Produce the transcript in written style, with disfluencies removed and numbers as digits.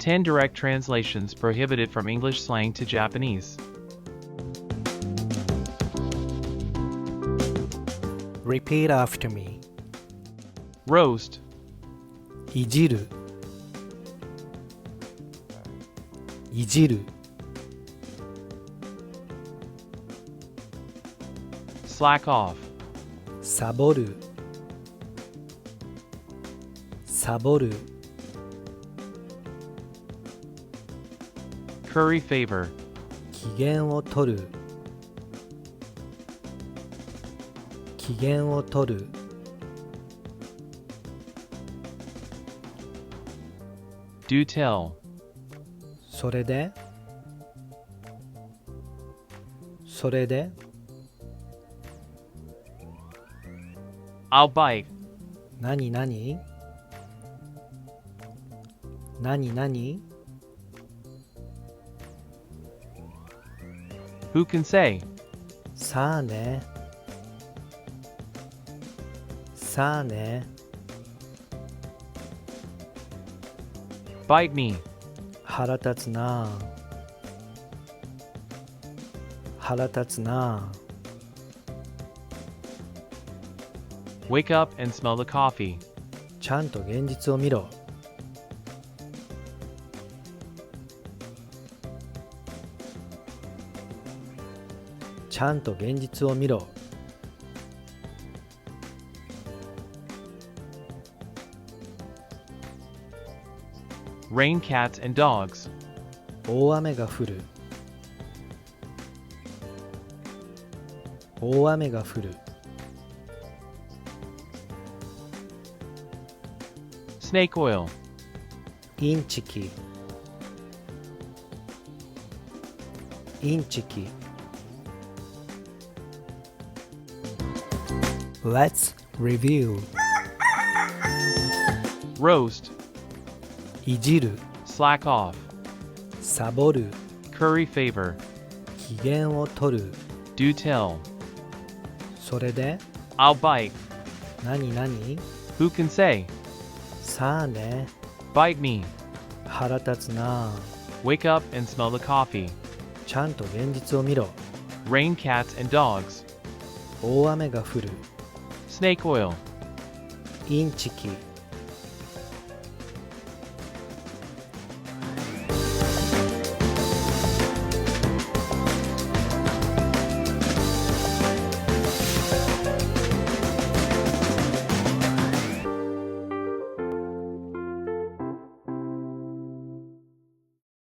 10 direct translations prohibited from English slang to Japanese. Repeat after me. Roast, いじるいじる slack off, サボるサボる curry favor, 機嫌を取る機嫌を取る do tell, それでそれで I'll bite, 何何何何 who can say, さあねさあね bite me, 腹立つな腹立つな wake up and smell the coffee, ちゃんと現実を見ろちゃんと現実を見ろ rain cats and dogs, 大雨が降る大雨が降る snake oil, インチキインチキ Let's review roast, いじる slack off, サボる curry favor, 機嫌を取る do tell, それで I'll bite, 何何 who can say, さあね bite me, 腹立つな wake up and smell the coffee, ちゃんと現実を見ろ rain cats and dogs, 大雨が降る snake oil, インチキ